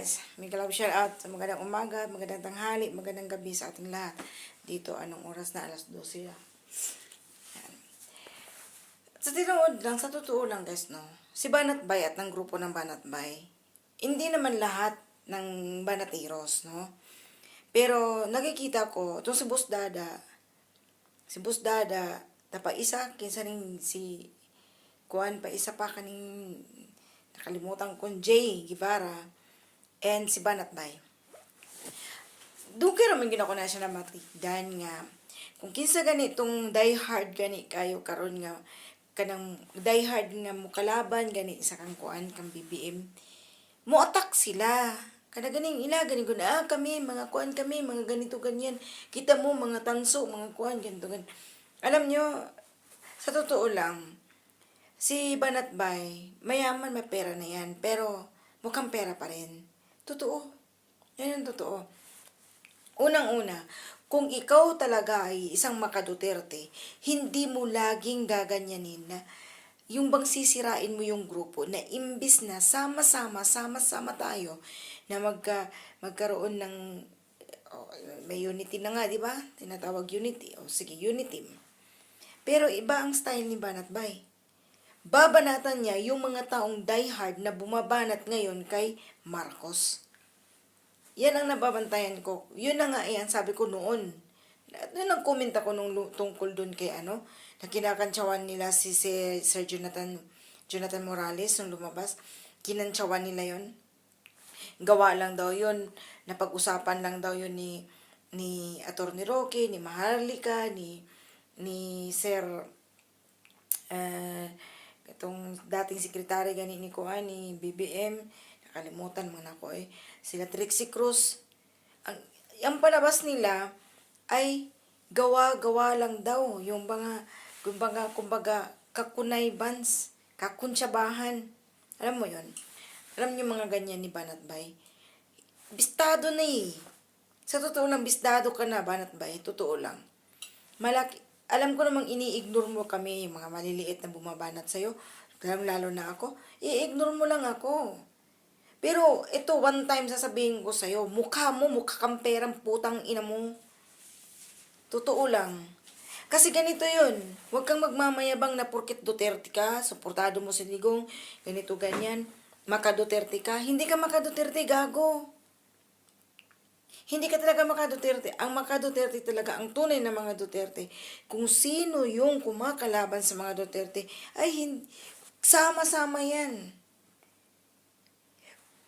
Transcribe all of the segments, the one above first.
guys, Miguel Love shout out sa magandang umaga, magandang tanghali, magandang gabi sa ating lahat. Dito, anong oras na? Alas 12 na. Yan. Sa tinood lang, sa totoo lang guys, no? Si Banat Bay at ng grupo ng Banat Bay, hindi naman lahat ng banatiros, no? Pero nakikita ko, itong si Boss Dada, tapa isa, kinsa ning si Kuan pa isa pa kaning nakalimutan kong Jay Guevara and si Banat Bay. Dugay raman ginako na siya na matigdan nga kung kinsa ganitong die hard gani kayo karon nga kanang die hard nga mukalaban gani sa kang kuan kang BBM mo attack sila kada ganing ila gani gud kami mga kuan kami mga ganito ganyan kita mo mga tanso mga kuan ganito gan alam nyo sa totoo lang si Banat Bay mayaman may pera na yan pero mukhang pera pa rin totoo yan ang totoo. Unang-una, kung ikaw talaga ay isang Duterte, hindi mo laging gaganyanin na yung bang sisirain mo yung grupo na imbis na sama-sama tayo na magkaroon ng may unity na nga, di ba? Tinatawag unity. O sige, unity. Pero iba ang style ni Banat Bay. Babanatan niya yung mga taong diehard na bumabanat ngayon kay Marcos. Yan ang nababantayan ko. Yun na nga yan, sabi ko noon. Nag-comment ako nung tungkol dun kay na kinakantsawan nila si Sir Jonathan Morales nung lumabas. Kinantsawan nila yon. Gawa lang daw yun. Napag-usapan lang daw yun ni Atty. Roque, ni Maharlika, ni Sir itong dating sekretary gani ni Kuan, ni BBM. Nakalimutan man ako sila Trixie Cruz. Ang palabas nila ay gawa-gawa lang daw. Yung kumbaga, kakunay bans, kakuntsabahan. Alam mo yon. Alam niyo mga ganyan ni Banat Bay. Bistado na Sa totoo lang, bistado ka na, Banat Bay. Totoo lang. Alam ko namang ini-ignore mo kami, yung mga maliliit na bumabanat sa'yo. Lalo na ako. I-ignore mo lang ako. Pero ito, one time sasabihin ko sa'yo, mukha kang perang putang ina mo. Totoo lang. Kasi ganito yun. Huwag kang magmamayabang na porket Duterte ka, suportado mo si Digong, ganito ganyan, Duterte ka. Hindi ka Duterte, gago. Hindi ka talaga Duterte. Ang Duterte talaga, ang tunay na mga Duterte, kung sino yung kumakalaban sa mga Duterte, ay sama-sama yan.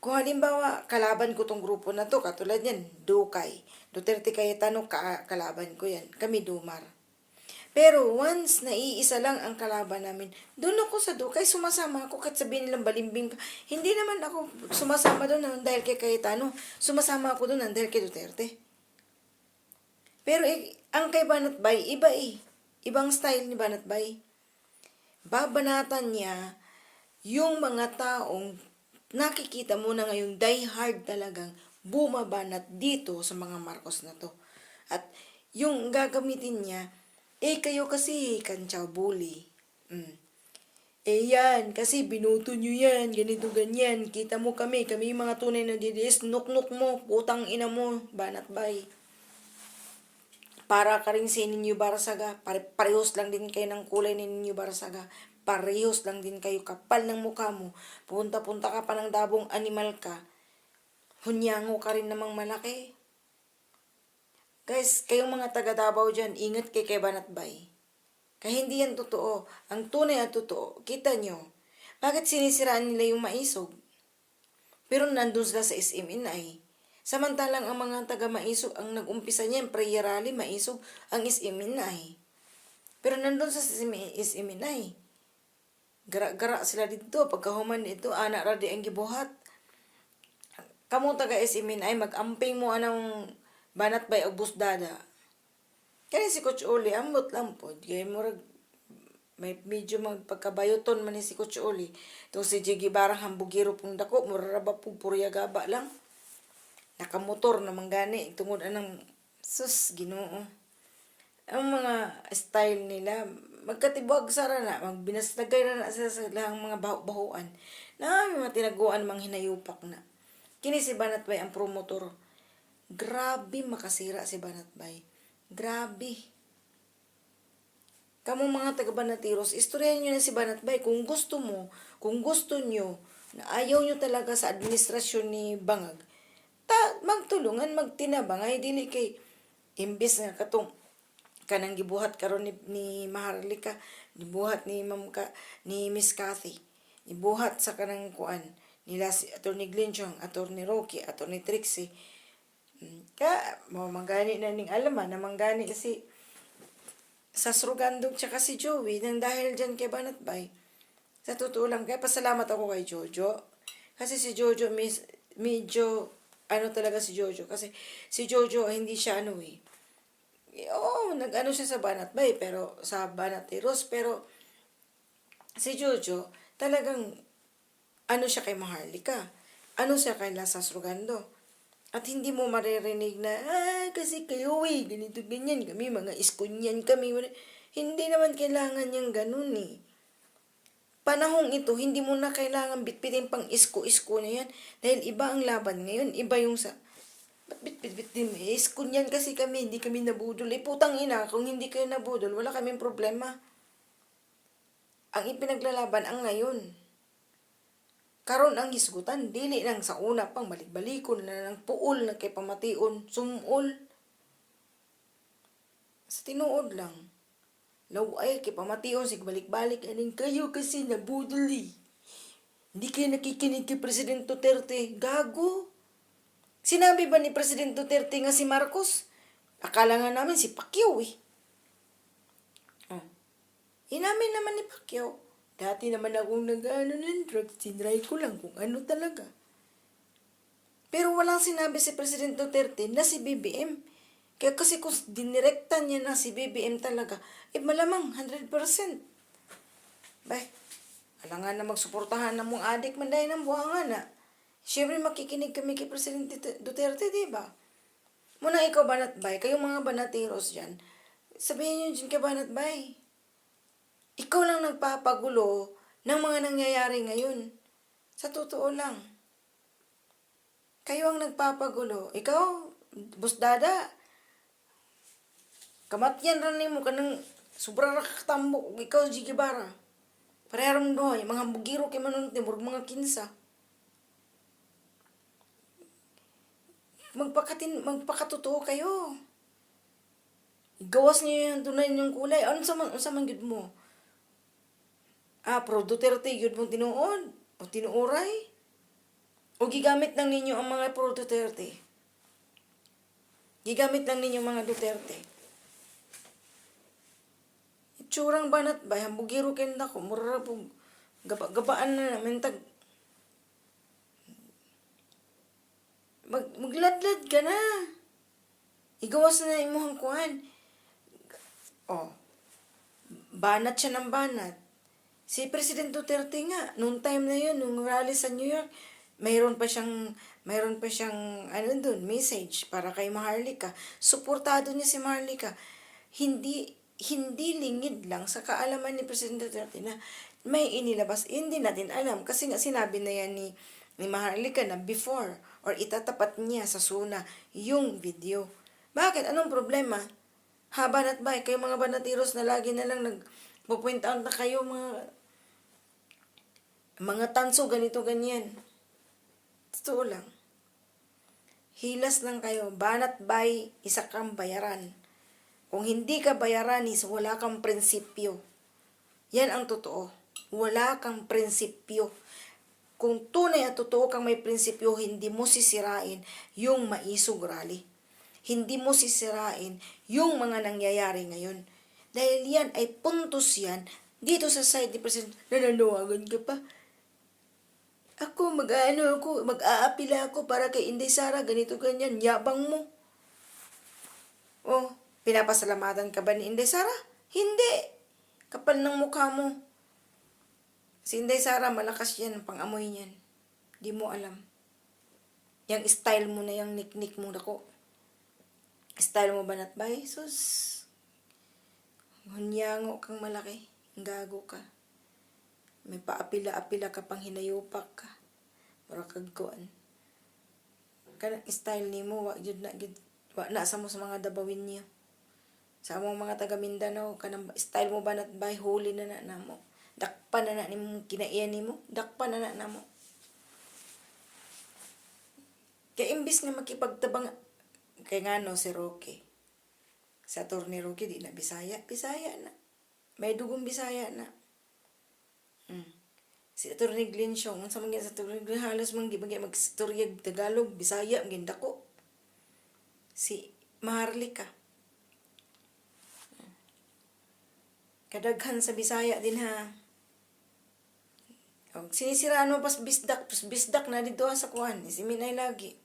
Kung halimbawa, kalaban ko tong grupo na to, katulad yan, Dukay. Duterte Cayetano, kalaban ko yan. Kami Dumar. Pero once naiisa lang ang kalaban namin, doon ako sa Dukay, sumasama ako kahit sabihin nilang balimbing ka. Hindi naman ako sumasama doon dahil kay Cayetano. Sumasama ako doon dahil kay Duterte. Pero ang kay Banat Bay, iba Ibang style ni Banat Bay. Babanatan niya yung mga taong nakikita mo na ngayon diehard talagang bumabanat dito sa mga Marcos na to. At yung gagamitin niya, kayo kasi kantsaw bully. Yan, kasi binuto nyo yan, ganito ganyan. Kita mo kami yung mga tunay na DDS, nuk-nuk mo, putang ina mo, Banat Bay. Para ka rin si Ninyo Barsaga, parehos lang din kayo ng kulay ni Ninyo Barsaga. Parehos lang din kayo, kapal ng mukha mo. Punta-punta ka pa ng Dabong, animal ka. Hunyango ka rin namang malaki. Guys, kayong mga taga Davao dyan, ingat kay Banat Bay. Kaya hindi yan totoo. Ang tunay at totoo, kita nyo. Bakit sinisiraan nila yung Maisog? Pero nandun sila sa SMNI. Samantalang ang mga taga Maisog, ang nag-umpisa niya, yung prayer rally, Maisog, ang SMNI. Pero nandun sa SMNI. Gara-gara sila dito, pagkahuman dito, anak radi ang gibuhat. Kamu taga SMNI, mag-amping mo anang Banat Bay o Boss Dada. Kaya si Coach Oli, ambot lang po. Kaya may medyo magpagkabayoton man ni si Coach Oli. Itong si Jiggy Barang hambugiro pong dako, muraraba po puryagaba lang. Nakamotor na manggani, tungod anang sus, Ginoo. Ang mga style nila, magkatibwag sara na, magbinaslagay na sila sa lahang mga bahuan na may mga tinaguan, mga hinayupak na. Kini si Banatbay ang promotor. Grabe makasira si Banatbay. Grabe. Kamu mga taga-Banatiros, istoryahan nyo na si Banatbay. Kung gusto nyo, na ayaw nyo talaga sa administrasyon ni Bangag, magtulungan, magtinabangay, dili kay, imbis nga katong, kanang gibuhat karon ni Maharlika, gibuhat ni ni Miss Cathy, gibuhat sa kanang kuan, nila si Atty. Glenchong, Atty. Rocky, Atty. Trixie, manggani na ning alaman, na manggani si sa Srugandog tsaka si Joey nang dahil dyan kay Banatbay. Sa totoo lang, kaya pasalamat ako kay Jojo. Kasi si Jojo, medyo, talaga si Jojo. Kasi si Jojo, hindi siya oo, nag-ano siya sa Banatbay, pero sa Banatiros, pero si Jojo, talagang, siya kay Maharlika. Siya kay Lasa Srugando. At hindi mo maririnig na, kasi kayo ganito, ganyan, kami, mga iskunyan kami. Hindi naman kailangan yung ganun Panahong ito, hindi mo na kailangan bitbitin pang isko-isko na yan. Dahil iba ang laban ngayon, iba yung ba't bitbit-bitin? Iskunyan kasi kami, hindi kami nabudol. Putang ina, kung hindi kayo nabudol, wala kaming problema. Ang ipinaglalaban ang ngayon. Karon ang hisgutan, dili lang sa una pang balik-balikon na ng puol na kay pamation, sumol. Sa tinuod lang. Laway kay pamation, sig balik-balik, aning kayo kasi nabudol Hindi kayo nakikinig kay President Duterte. Gago. Sinabi ba ni President Duterte nga si Marcos? Akala nga namin si Pacquiao Inamin naman ni Pacquiao. Dati naman akong nag-ano ng drugs, sinry ko lang kung ano talaga. Pero walang sinabi si President Duterte na si BBM. Kaya kasi kung dinirektan niya na si BBM talaga, malamang 100%. Bay, alangan na magsuportahan ng mong adik man dahil ng buhangan na. Siyempre makikinig kami kay President Duterte, diba? Muna ikaw, Banatbay, kayong mga Banatiros dyan, sabihin nyo dyan kay Banatbay. Ikaw lang nagpapagulo ng mga nangyayari ngayon. Sa totoo lang. Kayo ang nagpapagulo. Ikaw, busdada. Kamatyan rin mo ka ng sobrang rakatambok. Ikaw, Jigibara. Parehong doon, mga bugiro kay manunod ni mga kinsa. Magpakatotoo kayo. Gawas niyo yung tunay yung kulay. Ano sa manggid mo? Pro Duterte, yun mong tinuod. O tinuoray. O gigamit lang ninyo ang mga pro Duterte. Gigamit lang ninyo mga Duterte. Itsurang Banatbay, hambugiro kenda ko, murara po, gabaan na namin, magladlad ka na. Igawas na imuhang kuhan. Banat siya ng banat. Si President Duterte nga, noong time na yun, nung rally sa New York, mayroon pa siyang message para kay Maharlika. Suportado niya si Maharlika. Hindi lingid lang sa kaalaman ni President Duterte na may inilabas. Hindi natin alam kasi nga sinabi na yan ni Maharlika na before or itatapat niya sa SUNA yung video. Bakit? Anong problema? Banatbay, kayo mga Banatiros na lagi na lang nagpo-point out na kayo mga tanso, ganito, ganyan. Totoo lang. Hilas lang kayo. Banatbay, isa kang bayaran. Kung hindi ka bayaranis, wala kang prinsipyo. Yan ang totoo. Wala kang prinsipyo. Kung tunay at totoo kang may prinsipyo, hindi mo sisirain yung maisog rally. Hindi mo sisirain yung mga nangyayari ngayon. Dahil yan ay puntos yan dito sa side ni President. Nananawagan ka pa. Mag-aapila ako para kay Inday Sara, ganito, ganyan. Yabang mo. Pinapasalamatan ka ba ni Inday Sara? Hindi. Kapal ng mukha mo. Si Inday Sara, malakas yan, pang-amoy niyan. Di mo alam. Yang style mo na, yung nick mo nako. Style mo, Banatbay? Sus. Hunyango kang malaki. Gago ka. May paapila-apila ka pang hinayupak ka. Para kagkuan. kanang style nimo wa jud na gid wa na sa mo sa mga dabawin niyo. Sa among mga taga Mindanao kanang style mo banat bay huli na namo. Dakpan na nimo kinaiyan nimo, dakpan na namo. Kay imbis nga makipagtabang kay ngano si Roque. Sa Attorney Roque di na Bisaya, Bisaya na. May dugong Bisaya na. Si Attorney Glenn Siong, sa mga sa Attorney Glenn, halos mag-istoryag Tagalog, Bisaya, ang gindako. Si Maharlika. Kadaghan sa Bisaya din ha. O, sinisiraan mo pas bisdak na dito sa kuwan. Si Minay lagi.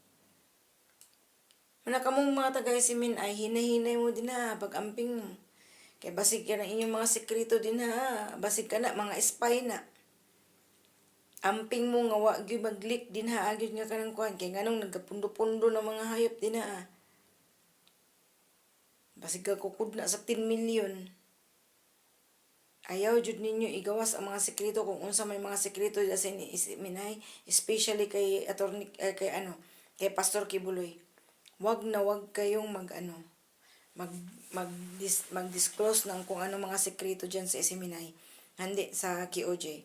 Mana kamong mga tagay si Minay, hinahinay mo din ha, pag-amping mo. Kaya basig ka na inyong mga sekreto din ha, basig ka na, mga spy na. Amping mo nga wag gyud mag-leak din ha, agyud nga kanang kuwan. Kaya nganong nagkapundo-pundo ng mga hayop din ha. Basig ka kukud na sa 10 million. Ayaw jud ninyo igawas ang mga sekreto kung unsa may mga sekreto sa Minay, especially kay attorney kay Pastor Kibuloy. Wag na wag kayong mag-disclose ng kung ano mga sekreto diyan sa Minay. Hindi sa KOJ.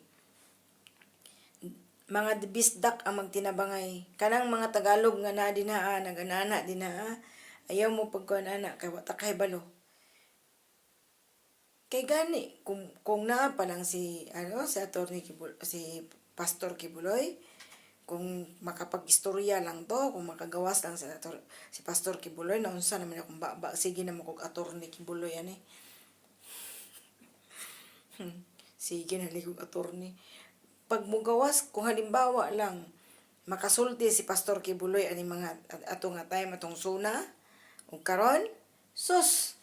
Mga bisdak ang magtinabangay. Kanang mga Tagalog nga na dinaa, naganana dinaa. Ayaw mo pagkuan ana kay wa ta kay balo. Kay gani kung naa pa lang si si Pastor Kibuloy, kung makapag-istorya lang to, kung makagawas lang si Pastor Kibuloy, na unsa naman akong sige na mo kog Attorney Kibuloy ani. Sige na ligog attorney. Pag mugawas, kung halimbawa lang makasulti si Pastor Kibuloy ani mga ato nga time atong suna ug karon sus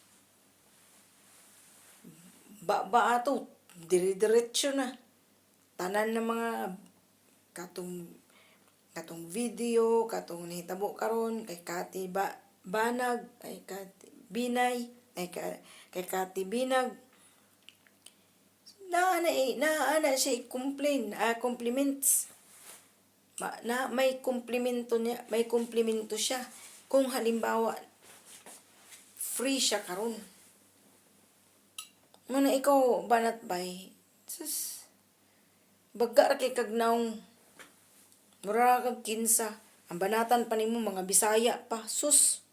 ba ato dire-diretso na tanan ng mga katong video katong nahitabo karon kay Kati Banag kay Kati Binay kay Kati Binag na siya i-complain compliments may komplimento siya kung halimbawa free siya karon. Muna ikaw, banat bay, sus, baga ra kay kagnaong, mura kag kinsa, ang banatan pa nimo mga Bisaya pa, sus.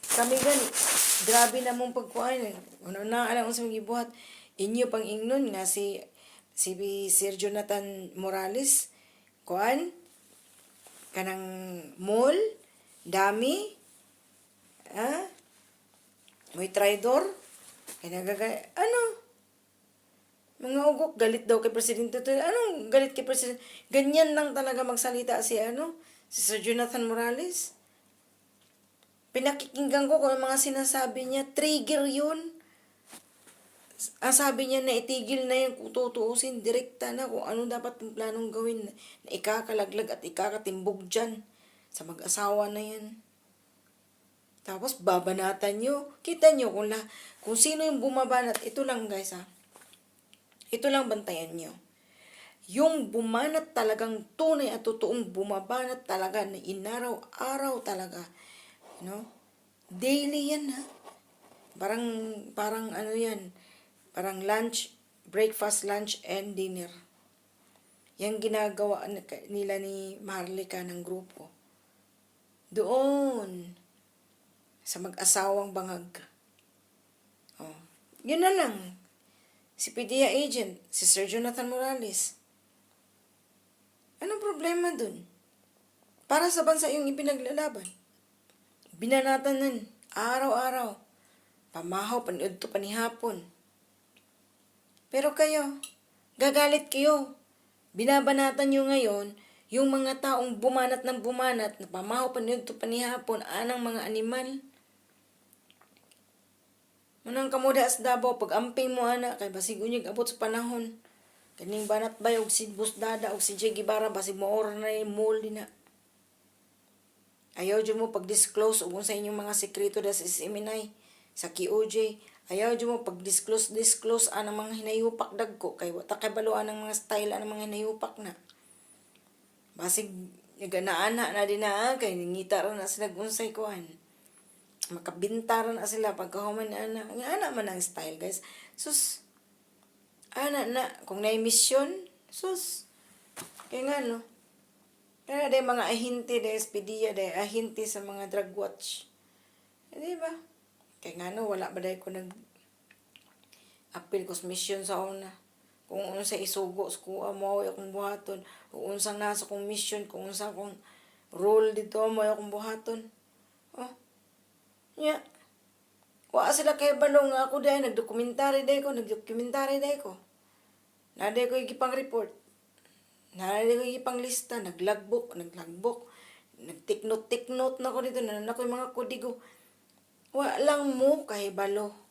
Kami gani, grabe na mong pagkuhan, na alam sa mga gibuhat, inyo pang ingnon nga si Sir Jonathan Morales, kuan, kanang mall, dami, may traidor, mga ugok, galit daw kay Presidente. Anong galit kay Presidente? Ganyan lang talaga magsalita si Sir Jonathan Morales. Pinakikinggan ko kung mga sinasabi niya, trigger yun. Sabi niya na itigil na yan kung tutuusin, direkta na kung ano dapat yung planong gawin na ikakalaglag at ikakatimbog dyan sa mag-asawa na yan. Tapos babanatan nyo. Kita nyo kung sino yung bumabanat. Ito lang guys Ito lang bantayan nyo. Yung bumanat talagang tunay at totoong bumabanat talaga na inaraw-araw talaga. Daily yan Parang yan. Parang lunch, breakfast, lunch, and dinner. Yang ginagawa nila ni Maharlika ng grupo. Doon. Sa mag-asawang bangag. Yun na lang. Si PDEA agent, si Sir Jonathan Morales. Anong problema dun? Para sa bansa yung ipinaglalaban. Binanatan nun, araw-araw. Pamahaw, panood to panihapon. Pero kayo, gagalit kayo. Binabanatan nyo ngayon, yung mga taong bumanat ng bumanat, na pamahaw, panood to panihapon, anang mga animal. Manang kamuda sa Davao, pag amping mo kay basig unyag abot sa panahon. Kaning banat bay, og si Bus Dada, og si Jay Guevara, basig maora na yung mall din na. Ayaw dyan mo pag-disclose, og sa inyong mga sekreto da sa Minay, sa KOJ. Ayaw dyan mo pag-disclose anang mga hinayupak dagko, kay wata kay baluan ng mga style anang mga hinayupak na. Basig, Ganaan na din na kay ningita ra na sila unsay kuan. Makabinta ra na sila pagkahuman na ana. Nga ana man ang style guys. Sus, ana na kung nay mission, sus. Kaya nga no. Kaya day mga ahinti day SPD day ahinti sa mga drug watch. Di ba? Kaya nga no wala ba day ko nag apil ko sa mission sa una. Kung unsa isugo sa kuha mo akong buhaton, kung unsang nasa kong mission, kung unsa akong role dito mo akong buhaton. Oh. Yeah. Wa sila kay balong nga ako day nagdokumentary day ko. Naday ko igipang report. Naday ko igipang lista, naglagbok. Nagtiknot na ko dito, nanan ako yung mga kodigo. Wa lang mo kay balo.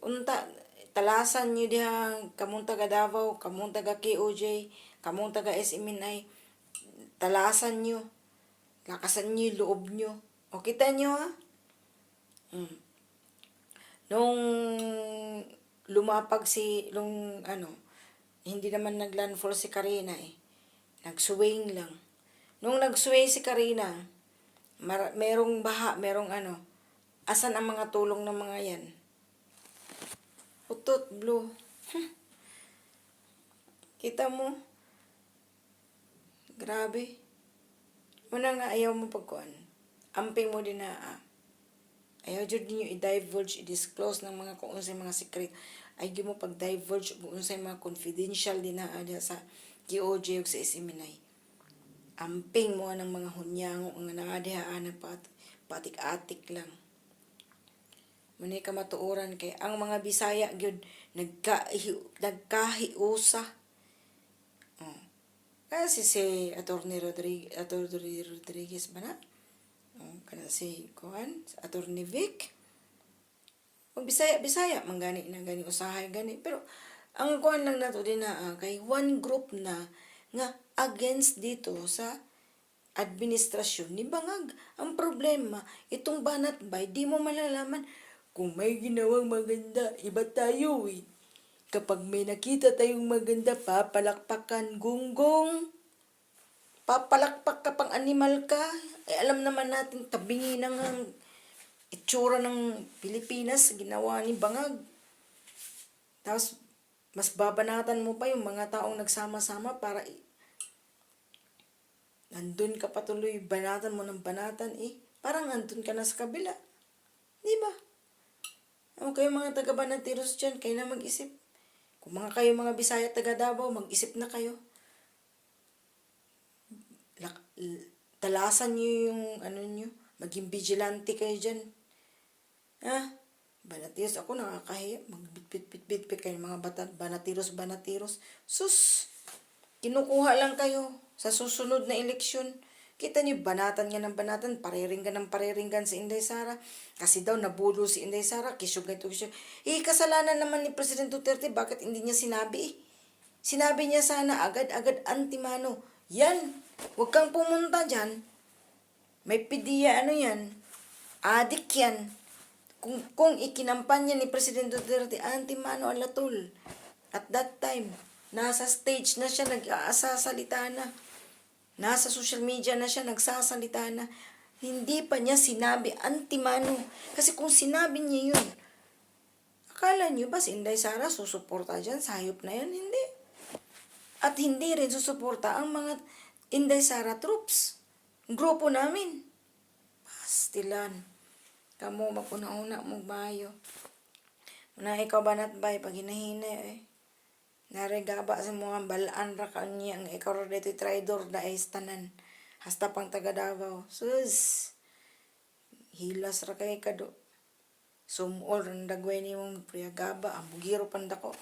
Unta, talasan nyo diha, kamong taga Davao, kamong taga KOJ, kamong taga SMNI, talasan nyo, lakasan nyo yung loob nyo. O kita nyo ha? Nung lumapag hindi naman naglandfall si Karina eh. Nag-swing lang. Nung nag-swing si Karina, merong baha, asan ang mga tulong ng mga yan? Utot, blue. Kita mo? Grabe. Muna nga ayaw mo pagkuhan. Amping mo din na ayaw dyan ninyo i-divulge, i-disclose ng mga kung unsay mga secret. Ayaw mo pag-divulge kung unsay mga confidential din na sa KOJ o sa SMNI. Amping mo ng mga hunyango ang naadihaan na patik-atik lang. Muna ka matuoran kay ang mga Bisaya gyud nagkahiusa. Kasi si Atty. Rodriguez ba na? Kana si Atty. Vic. Kung Bisaya man gani usahay gani. Pero ang kuan lang nato din na kay one group na nga against dito sa administrasyon ni Bangag. Ang problema, itong banat bay, di mo malalaman kung may ginawang maganda, iba tayo eh. Kapag may nakita tayong maganda, papalakpakan, gunggong. Papalakpak ka pang animal ka. Alam naman natin, tabingi ng itsura ng Pilipinas, ginawa ni Bangag. Tapos, mas babanatan mo pa yung mga taong nagsama-sama para nandun ka patuloy, banatan mo ng banatan eh. Parang nandun ka na sa kabila. Di ba? O kayo mga taga-Banatiros dyan, kayo na mag-isip. Kung kayo mga Bisaya taga Davao, mag-isip na kayo. Talasan nyo yung nyo, maging vigilante kayo dyan. Banatiros, ako nakakahiya, magbitbit kayo mga Banatiros. Sus, kinukuha lang kayo sa susunod na eleksyon. Kita niyo, banatan nga ng banatan, pareringgan sa Inday Sara. Kasi daw, nabulo si Inday Sara, kisyog. Kasalanan naman ni President Duterte, bakit hindi niya sinabi Sinabi niya sana, agad-agad antimano. Yan, huwag kang pumunta dyan. May pidiya, yan. Adik yan. Kung ikinampanya ni President Duterte, antimano alatol. At that time, nasa stage na siya, nag-aasasalita na. Nasa social media na siya, nagsasalita na. Hindi pa niya sinabi antimano. Kasi kung sinabi niya yun, akala niyo ba si Inday Sara susuporta dyan? Sayop na yan? Hindi. At hindi rin susuporta ang mga Inday Sara troops. Grupo namin. Pastilan. Kamu magpuna-una mong bayo. Muna ikaw banat bay, pag hinahina naregaba sa mga balaan ra kanya ang ikaw ra dito traidor da ay tanan. Hasta pang taga Davao. Sus. Hilas ra kay kado. Sumol ang dagway ni mong priyagaba, ang bugiro pandako.